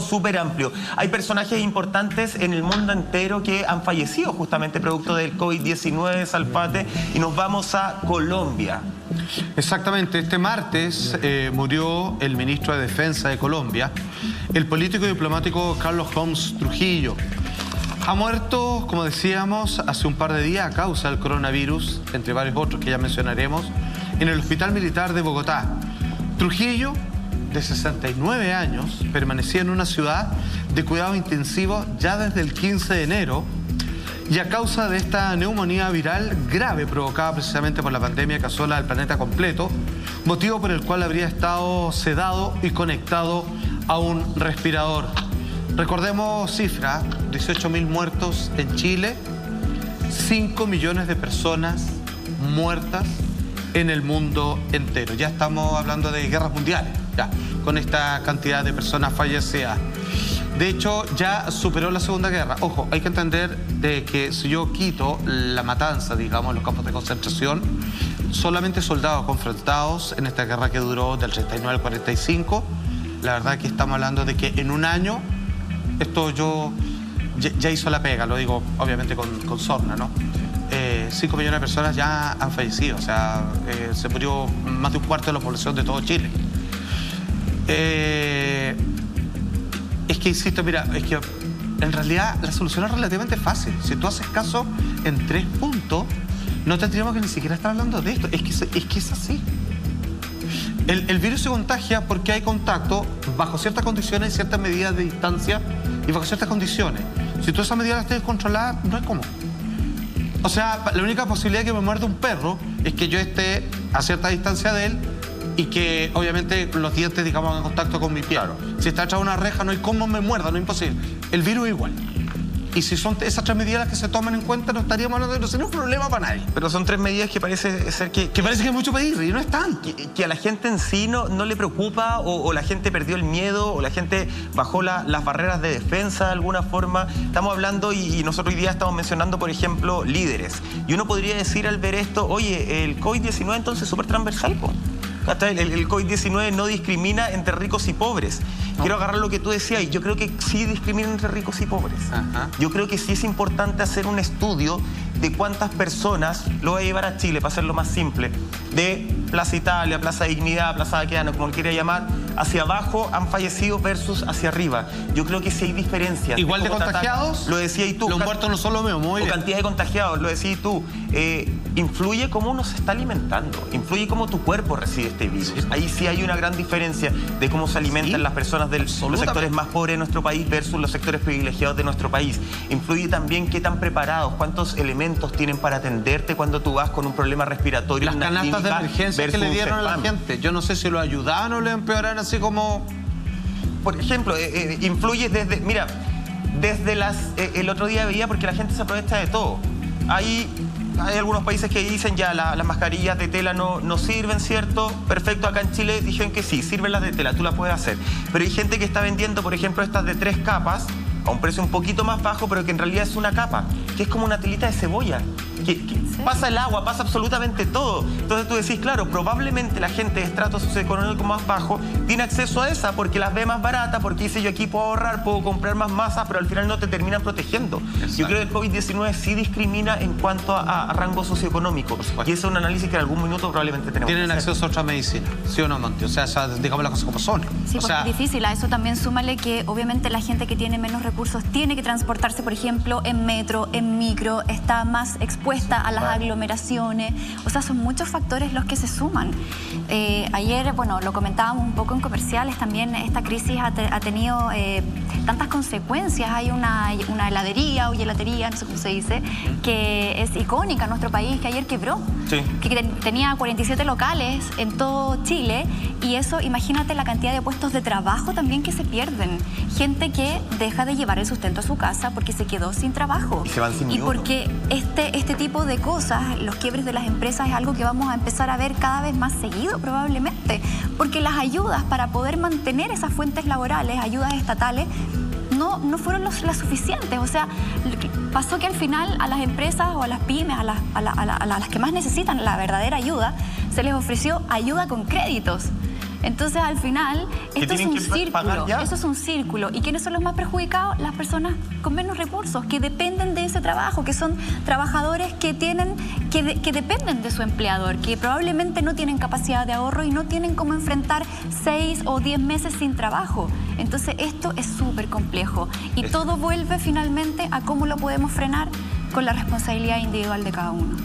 súper amplio. Hay personajes importantes en el mundo entero que han fallecido justamente producto del COVID-19, Salfate, y nos vamos a Colombia. Exactamente, este martes murió el ministro de Defensa de Colombia, el político y diplomático Carlos Holmes Trujillo. Ha muerto, como decíamos, hace un par de días a causa del coronavirus, entre varios otros que ya mencionaremos, en el Hospital Militar de Bogotá. Trujillo, de 69 años, permanecía en una ciudad de cuidado intensivo ya desde el 15 de enero y a causa de esta neumonía viral grave provocada precisamente por la pandemia que asola al planeta completo, motivo por el cual habría estado sedado y conectado a un respirador. Recordemos cifra, 18.000 muertos en Chile, 5 millones de personas muertas en el mundo entero. Ya estamos hablando de guerras mundiales, ya, con esta cantidad de personas fallecidas. De hecho, ya superó la Segunda Guerra. Ojo, hay que entender de que si yo quito la matanza, digamos, los campos de concentración, solamente soldados confrontados en esta guerra que duró del 39 al 45, la verdad que estamos hablando de que en un año, esto ya hizo la pega, lo digo obviamente con sorna, ¿no? 5 millones de personas ya han fallecido, o sea, se murió más de un cuarto de la población de todo Chile. Es que, insisto, mira, es que en realidad la solución es relativamente fácil. Si tú haces caso en 3 puntos, no tendríamos que ni siquiera estar hablando de esto. Es que es así. El virus se contagia porque hay contacto bajo ciertas condiciones, ciertas medidas de distancia y bajo ciertas condiciones. Si tú esas medidas las tienes controladas, no es común. O sea, la única posibilidad de que me muerda un perro es que yo esté a cierta distancia de él y que obviamente los dientes, digamos, en contacto con mi piel. Claro. Si está hecha una reja, no hay cómo me muerda, no es imposible. El virus es igual. Y si son esas 3 medidas las que se toman en cuenta, no estaríamos hablando de no sería un problema para nadie. Pero son 3 medidas que parece ser que parece que es mucho pedir y no están. Que a la gente en sí no le preocupa o la gente perdió el miedo o la gente bajó las barreras de defensa de alguna forma. Estamos hablando y nosotros hoy día estamos mencionando, por ejemplo, líderes. Y uno podría decir al ver esto, oye, el COVID-19 entonces es súper transversal, po. El COVID-19 no discrimina entre ricos y pobres. No. Quiero agarrar lo que tú decías y yo creo que sí discrimina entre ricos y pobres. Ajá. Yo creo que sí es importante hacer un estudio de cuántas personas, lo voy a llevar a Chile para hacerlo más simple, de Plaza Italia, Plaza Dignidad, Plaza Baquedano, como lo quiera llamar, hacia abajo han fallecido versus hacia arriba. Yo creo que sí hay diferencias. ¿Igual de contagiados? Lo decías tú. Los muertos no son lo mismo, muy bien. O cantidad de contagiados, lo decías tú. Influye cómo uno se está alimentando, influye cómo tu cuerpo recibe este virus. Sí. Ahí sí hay una gran diferencia de cómo se alimentan las personas de los sectores más pobres de nuestro país versus los sectores privilegiados de nuestro país. Influye también qué tan preparados, cuántos elementos tienen para atenderte cuando tú vas con un problema respiratorio. Las canastas de emergencia que le dieron a la gente, yo no sé si lo ayudaban o le empeoraron así como... Por ejemplo, influye desde... Mira, desde el otro día veía porque la gente se aprovecha de todo. Hay algunos países que dicen ya las mascarillas de tela no sirven, ¿cierto? Perfecto, acá en Chile dijeron que sí, sirven las de tela, tú las puedes hacer. Pero hay gente que está vendiendo, por ejemplo, estas de 3 capas, a un precio un poquito más bajo, pero que en realidad es una capa, que es como una telita de cebolla, que pasa el agua, pasa absolutamente todo. Entonces tú decís, claro, probablemente la gente de estrato socioeconómico más bajo tiene acceso a esa porque las ve más baratas, porque dice yo aquí puedo ahorrar, puedo comprar más masa, pero al final no te terminan protegiendo. Exacto. Yo creo que el COVID-19 sí discrimina en cuanto a rango socioeconómico. Y ese es un análisis que en algún minuto probablemente tenemos. ¿Tienen acceso a otra medicina? ¿Sí o no, Monty? O sea, digamos las cosas como son. Sí, porque es difícil. A eso también súmale que obviamente la gente que tiene menos recursos tiene que transportarse, por ejemplo, en metro, en micro, está más expuesta a las aglomeraciones. O sea, son muchos factores los que se suman. Ayer, bueno, lo comentábamos un poco en comerciales, también esta crisis ha tenido tantas consecuencias. Hay una heladería o gelatería, no sé cómo se dice, que es icónica en nuestro país, que ayer quebró. Sí. Que tenía 47 locales en todo Chile y eso, imagínate la cantidad de puestos de trabajo también que se pierden. Gente que deja de llevar el sustento a su casa porque se quedó sin trabajo. Y se van sin minuto. Porque este tipo de cosas, los quiebres de las empresas, es algo que vamos a empezar a ver cada vez más seguido probablemente, porque las ayudas para poder mantener esas fuentes laborales, ayudas estatales, no fueron las suficientes. O sea, pasó que al final a las empresas o a las pymes, a las que más necesitan la verdadera ayuda, se les ofreció ayuda con créditos. Entonces, al final, esto es un círculo. Eso es un círculo. ¿Y quiénes son los más perjudicados? Las personas con menos recursos, que dependen de ese trabajo, que son trabajadores que dependen de su empleador, que probablemente no tienen capacidad de ahorro y no tienen cómo enfrentar 6 o 10 meses sin trabajo. Entonces, esto es súper complejo. Y todo vuelve finalmente a cómo lo podemos frenar con la responsabilidad individual de cada uno.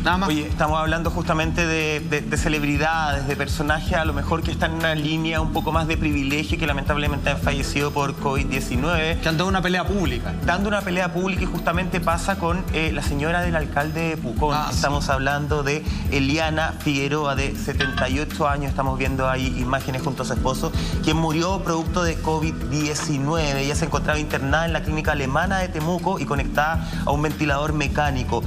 Nada más. Oye, estamos hablando justamente de celebridades, de personajes a lo mejor que están en una línea un poco más de privilegio y que lamentablemente han fallecido por COVID-19. Que han dado una pelea pública. Dando una pelea pública, y justamente pasa con la señora del alcalde de Pucón. Estamos hablando de Eliana Figueroa, de 78 años. Estamos viendo ahí imágenes junto a su esposo, quien murió producto de COVID-19. Ella se encontraba internada en la clínica alemana de Temuco y conectada a un ventilador mecánico.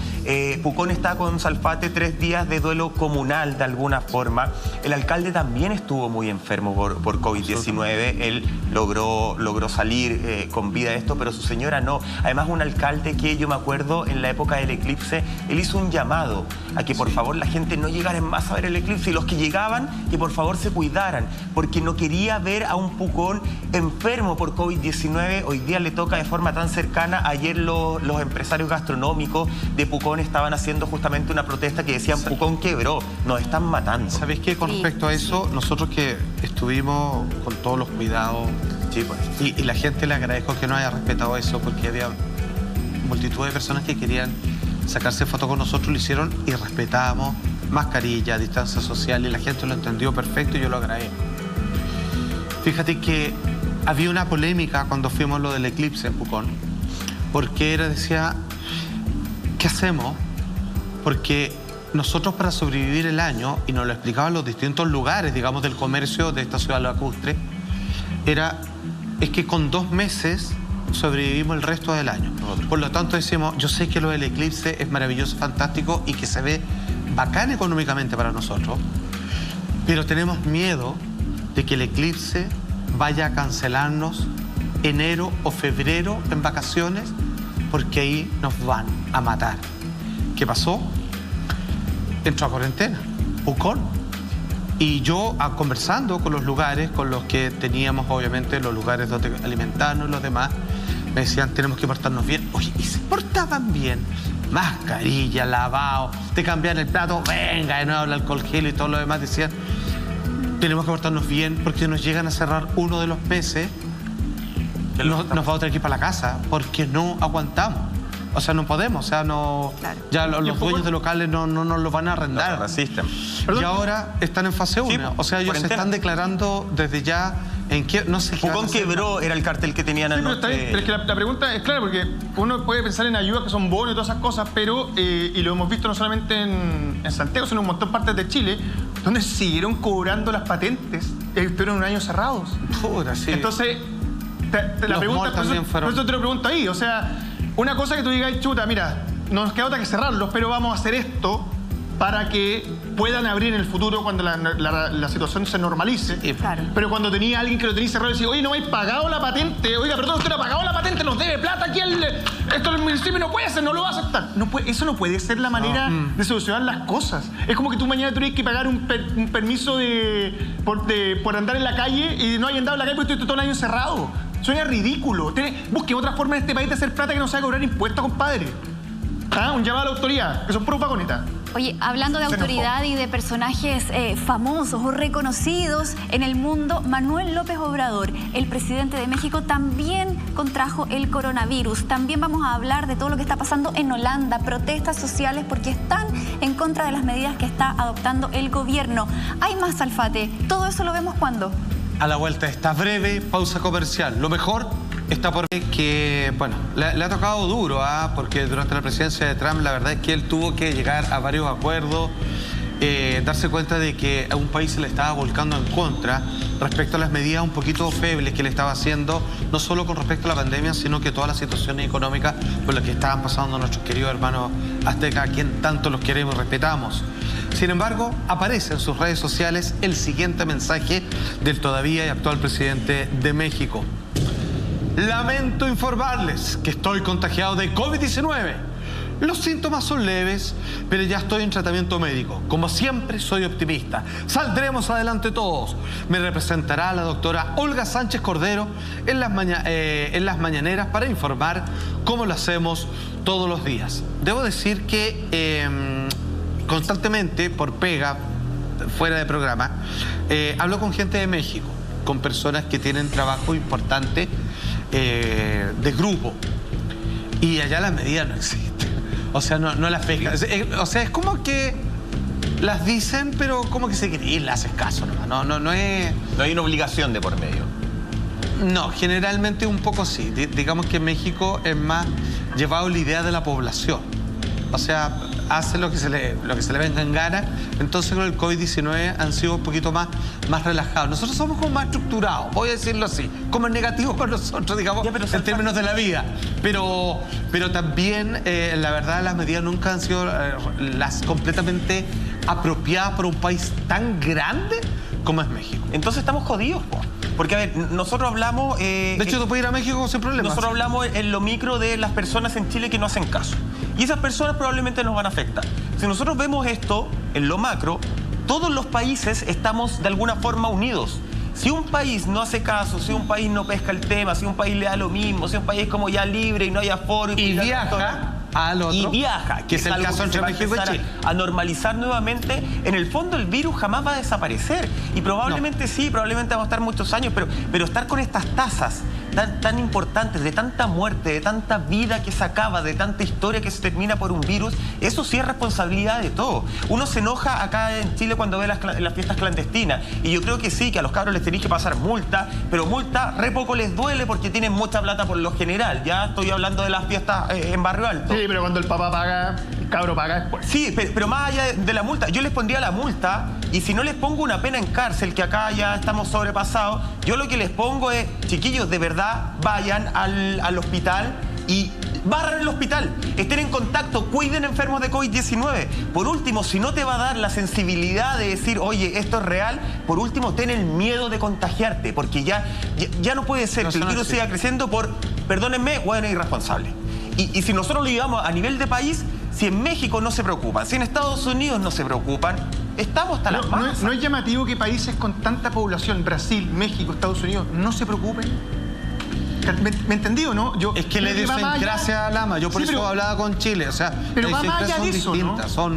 Pucón está con Salfate 3 días de duelo comunal de alguna forma. El alcalde también estuvo muy enfermo por COVID-19. Él logró salir con vida de esto, pero su señora no. Además, un alcalde que yo me acuerdo en la época del eclipse, él hizo un llamado a que por favor la gente no llegara en masa a ver el eclipse, y los que llegaban, que por favor se cuidaran, porque no quería ver a un Pucón enfermo por COVID-19. Hoy día le toca de forma tan cercana. Ayer los empresarios gastronómicos de Pucón estaban haciendo justamente una protesta que decían: Pucón quebró, nos están matando. ¿Sabes qué? Con respecto a eso, nosotros que estuvimos con todos los cuidados, y la gente le agradezco que no haya respetado eso, porque había multitud de personas que querían sacarse fotos con nosotros, lo hicieron y respetamos mascarilla, distancia social, y la gente lo entendió perfecto y yo lo agradezco. Fíjate que había una polémica cuando fuimos lo del eclipse en Pucón, porque decía, ¿qué hacemos? Porque nosotros, para sobrevivir el año, y nos lo explicaban los distintos lugares, digamos, del comercio de esta ciudad lacustre, es que con 2 meses sobrevivimos el resto del año. Por lo tanto decimos, yo sé que lo del eclipse es maravilloso, fantástico y que se ve bacán económicamente para nosotros, pero tenemos miedo de que el eclipse vaya a cancelarnos enero o febrero en vacaciones, porque ahí nos van a matar. ¿Qué pasó? Entró a cuarentena, Pucón. Y yo, conversando con los lugares con los que teníamos, obviamente, los lugares donde alimentarnos y los demás, me decían, tenemos que portarnos bien. Oye, y se portaban bien. Mascarilla, lavado, te cambian el plato, venga, de nuevo el alcohol gel y todo lo demás. Decían, tenemos que portarnos bien porque nos llegan a cerrar uno de los meses, nos vamos a tener que ir para la casa porque no aguantamos. O sea, no podemos, o sea, no. Claro. Ya los dueños de locales no nos los van a arrendar. No, resisten. Y ahora están en fase 1. Sí, o sea, ellos se están declarando desde ya en qué. No sé qué. Pucón quebró, era el cartel que tenían anoche. Pero es que la pregunta es clara, porque uno puede pensar en ayudas que son bonos y todas esas cosas, pero, y lo hemos visto no solamente en Santiago, sino en un montón de partes de Chile, donde siguieron cobrando las patentes, estuvieron un año cerrados. Pura, sí. Entonces, la pregunta, por eso te lo pregunto ahí, o sea. Una cosa que tú digas, chuta, mira, nos queda otra que cerrarlos, pero vamos a hacer esto para que puedan abrir en el futuro cuando la situación se normalice. Claro. Pero cuando tenía alguien que lo tenía cerrado y decía, oye, no me habéis pagado la patente, oiga, perdón, usted no ha pagado la patente, nos debe plata aquí, esto el municipio no puede ser, no lo va a aceptar. Eso no puede ser la manera de solucionar las cosas. Es como que tú mañana tienes que pagar un permiso por andar en la calle y no hayas andado en la calle porque estuviste todo el año encerrado. Suena ridículo. Busque otra forma en este país de hacer plata que no sea cobrar impuestos, compadre. Un llamado a la autoridad, que son puros vagonetas. Oye, hablando de autoridad y de personajes famosos o reconocidos en el mundo, Manuel López Obrador, el presidente de México, también contrajo el coronavirus. También vamos a hablar de todo lo que está pasando en Holanda, protestas sociales porque están en contra de las medidas que está adoptando el gobierno. Hay más, Salfate. ¿Todo eso lo vemos cuándo? A la vuelta de esta breve pausa comercial. Lo mejor está por que, bueno, le ha tocado duro, porque durante la presidencia de Trump la verdad es que él tuvo que llegar a varios acuerdos, darse cuenta de que a un país se le estaba volcando en contra respecto a las medidas un poquito febles que le estaba haciendo, no solo con respecto a la pandemia, sino que todas las situaciones económicas por las que estaban pasando nuestros queridos hermanos aztecas, a quien tanto los queremos y respetamos. Sin embargo, aparece en sus redes sociales el siguiente mensaje del todavía y actual presidente de México. Lamento informarles que estoy contagiado de COVID-19. Los síntomas son leves, pero ya estoy en tratamiento médico. Como siempre, soy optimista. Saldremos adelante todos. Me representará la doctora Olga Sánchez Cordero en las mañaneras para informar cómo lo hacemos todos los días. Debo decir que constantemente, por pega, fuera de programa, hablo con gente de México, con personas que tienen trabajo importante de grupo. Y allá las medidas no existen. O sea, no las pescan. O sea, es como que las dicen, pero como que se quiere ir, le haces caso nomás. No es... No hay una obligación de por medio. No, generalmente un poco sí. Digamos que en México es más llevado la idea de la población. O sea, hace lo que se le venga en gana. Entonces con el COVID-19 han sido un poquito más relajados. Nosotros somos como más estructurados, voy a decirlo así, como es negativo con nosotros, digamos, ya, pero en términos de la vida. Pero también, la verdad, las medidas nunca han sido las completamente apropiadas para un país tan grande como es México. Entonces estamos jodidos, po. Porque, a ver, nosotros hablamos... de hecho, tú puedes ir a México sin problemas. Nosotros hablamos en lo micro de las personas en Chile que no hacen caso. Y esas personas probablemente nos van a afectar. Si nosotros vemos esto en lo macro, todos los países estamos de alguna forma unidos. Si un país no hace caso, si un país no pesca el tema, si un país le da lo mismo, si un país es como ya libre y no hay aforo... Y viaja al otro. Y viaja, que es el caso entre México y Chile. A normalizar nuevamente, en el fondo el virus jamás va a desaparecer. Y probablemente sí, probablemente vamos a estar muchos años, pero estar con estas tasas tan importantes, de tanta muerte, de tanta vida que se acaba, de tanta historia que se termina por un virus, eso sí es responsabilidad de todos. Uno se enoja acá en Chile cuando ve las fiestas clandestinas, y yo creo que sí, que a los cabros les tenéis que pasar multa, pero multa re poco les duele porque tienen mucha plata por lo general. Ya estoy hablando de las fiestas en Barrio Alto. Sí, pero cuando el papá paga, el cabro paga después. Sí, pero más allá de la multa, yo les pondría la multa, y si no les pongo una pena en cárcel, que acá ya estamos sobrepasados, yo lo que les pongo es, chiquillos, de verdad, vayan al hospital y barran el hospital, estén en contacto, cuiden enfermos de COVID-19. Por último, si no te va a dar la sensibilidad de decir, oye, esto es real, por último, ten el miedo de contagiarte, porque ya no puede ser que el virus siga creciendo por, perdónenme, bueno, irresponsable. Y si nosotros lo llevamos a nivel de país, si en México no se preocupan, si en Estados Unidos no se preocupan, estamos hasta las manos. ¿No es llamativo que países con tanta población, Brasil, México, Estados Unidos, no se preocupen? ¿Me entendido, no? Es que le dicen gracias a Lama. Yo por eso hablaba con Chile. O sea, pero va más allá de eso, distintas, ¿no?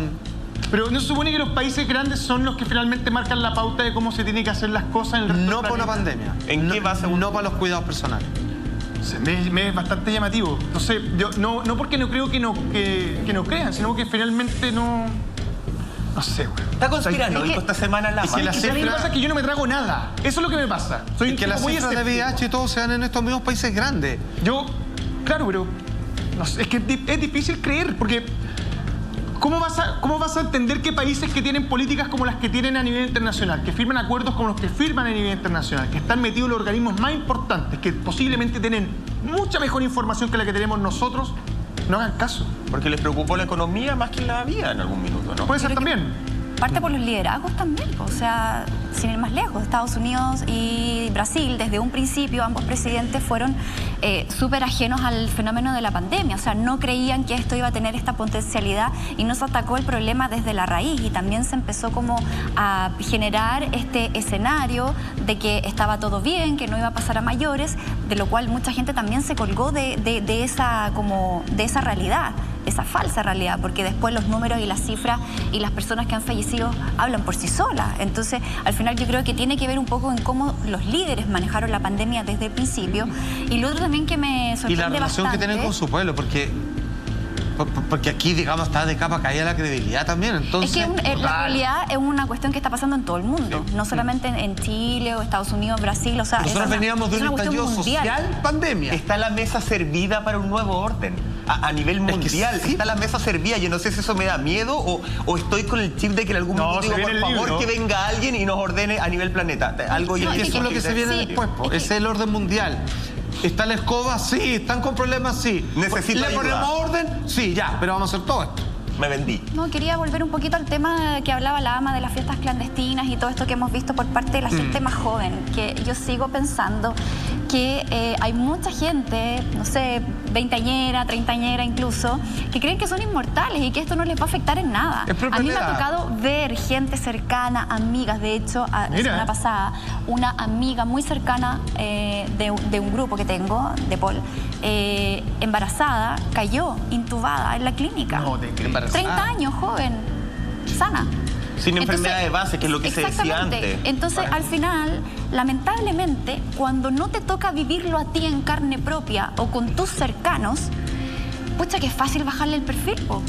Pero ¿no se supone que los países grandes son los que finalmente marcan la pauta de cómo se tienen que hacer las cosas en el resto no por la pandemia. ¿En qué base? No para los cuidados personales. Me es bastante llamativo. No sé, no porque no creo que no crean, sino que finalmente no sé, güey. Está conspiranoico esta semana Lama. Lo que pasa es que yo no me trago nada. Eso es lo que me pasa. Soy que las cifras de VIH y todo se dan en estos mismos países grandes. Claro, pero no sé, es que es difícil creer, porque ¿cómo vas a entender que países que tienen políticas como las que tienen a nivel internacional, que firman acuerdos como los que firman a nivel internacional, que están metidos en los organismos más importantes, que posiblemente tienen mucha mejor información que la que tenemos nosotros, no hagan caso? Porque les preocupó la economía más que la vida en algún minuto, ¿no? Puede ser también. Parte por los liderazgos también, o sea, sin ir más lejos, Estados Unidos y Brasil, desde un principio, ambos presidentes fueron súper ajenos al fenómeno de la pandemia, o sea, no creían que esto iba a tener esta potencialidad y no se atacó el problema desde la raíz, y también se empezó como a generar este escenario de que estaba todo bien, que no iba a pasar a mayores, de lo cual mucha gente también se colgó de esa realidad, esa falsa realidad, porque después los números y las cifras y las personas que han fallecido hablan por sí solas. Entonces, al final yo creo que tiene que ver un poco en cómo los líderes manejaron la pandemia desde el principio. Y lo otro también que me sorprende bastante... Y la relación que tienen con su pueblo, porque aquí, digamos, está de capa caída la credibilidad también. Entonces, es que la realidad es una cuestión que está pasando en todo el mundo, no solamente en Chile o Estados Unidos, Brasil, o sea... Nosotros veníamos de un estallido social, pandemia. Está la mesa servida para un nuevo orden. A nivel mundial, es que sí, está la mesa servida. Yo no sé si eso me da miedo o estoy con el chip de que en algún momento digo, por favor, que venga alguien y nos ordene a nivel planeta. Algo eso es lo que se viene después, es el orden mundial. ¿Está la escoba? Sí. ¿Están con problemas? Sí. Necesito ¿Le ponemos orden? Sí, ya, pero vamos a hacer todo esto. Me vendí. No, quería volver un poquito al tema que hablaba la ama de las fiestas clandestinas y todo esto que hemos visto por parte de la gente más joven, que yo sigo pensando que hay mucha gente, no sé, veinteañera, treintañera incluso, que creen que son inmortales y que esto no les va a afectar en nada. A mí me ha tocado ver gente cercana, amigas, de hecho, la semana pasada, una amiga muy cercana de un grupo que tengo, de Paul, embarazada, cayó intubada en la clínica. No, de 30 años, joven, sana. Sin enfermedad de base, que es lo que se decía antes. Entonces, al final, lamentablemente, cuando no te toca vivirlo a ti en carne propia o con tus cercanos, pucha que es fácil bajarle el perfil, po.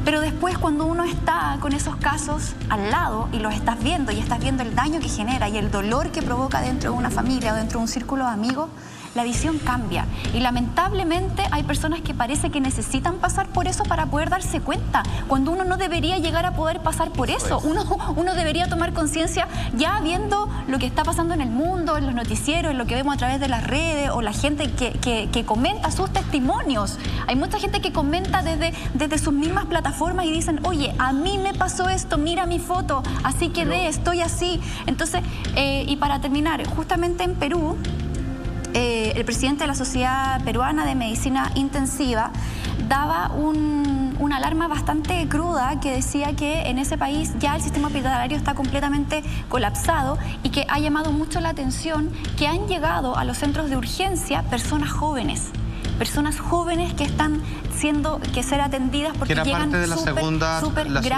Pero después, cuando uno está con esos casos al lado y los estás viendo y estás viendo el daño que genera y el dolor que provoca dentro de una familia o dentro de un círculo de amigos, la visión cambia. Y lamentablemente hay personas que parece que necesitan pasar por eso para poder darse cuenta, cuando uno no debería llegar a poder pasar por eso. Uno debería tomar conciencia ya viendo lo que está pasando en el mundo, en los noticieros, en lo que vemos a través de las redes o la gente que comenta sus testimonios. Hay mucha gente que comenta desde sus mismas plataformas y dicen, oye, a mí me pasó esto, mira mi foto, así quedé, estoy así. Entonces, y para terminar, justamente en Perú, el presidente de la Sociedad Peruana de Medicina Intensiva daba una alarma bastante cruda que decía que en ese país ya el sistema hospitalario está completamente colapsado y que ha llamado mucho la atención que han llegado a los centros de urgencia personas jóvenes que están ser atendidas porque que era llegan parte de la segunda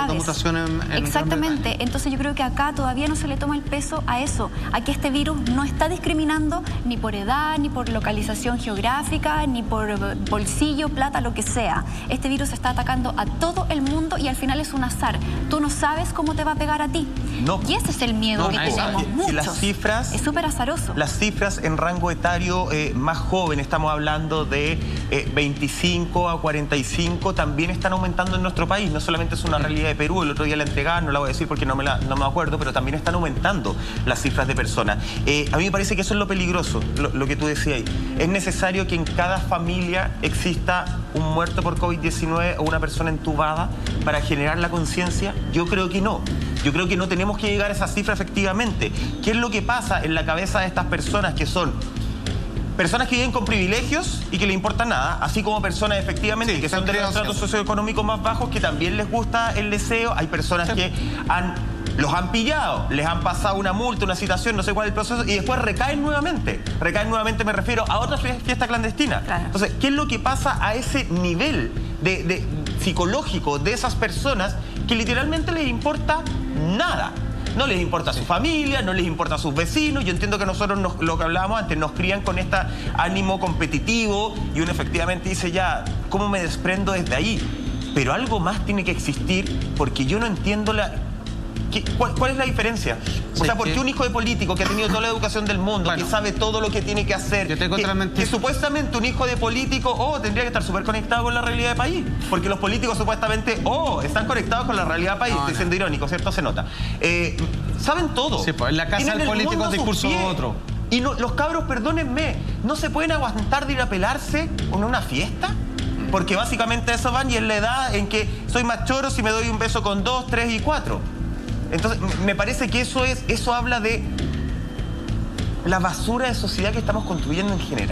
mutación en exactamente. Entonces yo creo que acá todavía no se le toma el peso a eso, a que este virus no está discriminando ni por edad, ni por localización geográfica, ni por bolsillo, plata, lo que sea. Este virus está atacando a todo el mundo y al final es un azar. Tú no sabes cómo te va a pegar a ti. No. Y ese es el miedo que tenemos muchos. Las cifras, es súper azaroso. Las cifras en rango etario más joven, estamos hablando de 25 a 45, también están aumentando en nuestro país. No solamente es una realidad de Perú, el otro día la entregaron, no la voy a decir porque no me acuerdo, pero también están aumentando las cifras de personas. A mí me parece que eso es lo peligroso, lo que tú decías ahí. Es necesario que en cada familia exista un muerto por COVID-19 o una persona entubada para generar la conciencia. Yo creo que no. Yo creo que no tenemos que llegar a esa cifra efectivamente. ¿Qué es lo que pasa en la cabeza de estas personas que son personas que viven con privilegios y que le importa nada, así como personas efectivamente que son de los estratos socioeconómicos más bajos que también les gusta el deseo? Hay personas que los han pillado, les han pasado una multa, una citación, no sé cuál es el proceso, y después recaen nuevamente. Recaen nuevamente, me refiero a otra fiesta clandestina. Claro. Entonces, ¿qué es lo que pasa a ese nivel de psicológico de esas personas que literalmente les importa nada? No les importa a su familia, no les importa a sus vecinos. Yo entiendo que nosotros, lo que hablábamos antes, nos crían con este ánimo competitivo y uno efectivamente dice, ya, ¿cómo me desprendo desde ahí? Pero algo más tiene que existir porque yo no entiendo ¿Cuál es la diferencia? O sea, ¿por qué un hijo de político que ha tenido toda la educación del mundo, que sabe todo lo que tiene que hacer, que supuestamente un hijo de político, tendría que estar súper conectado con la realidad del país? Porque los políticos supuestamente, están conectados con la realidad del país. Estoy siendo irónico, ¿cierto? Se nota. Saben todo. Sí, pues en la casa del político es discurso otro. Y no, los cabros, perdónenme, ¿no se pueden aguantar de ir a pelarse en una fiesta? Porque básicamente eso van y es la edad en que soy más choro si me doy un beso con 2, 3 y 4. Entonces, me parece que eso habla de la basura de sociedad que estamos construyendo en general.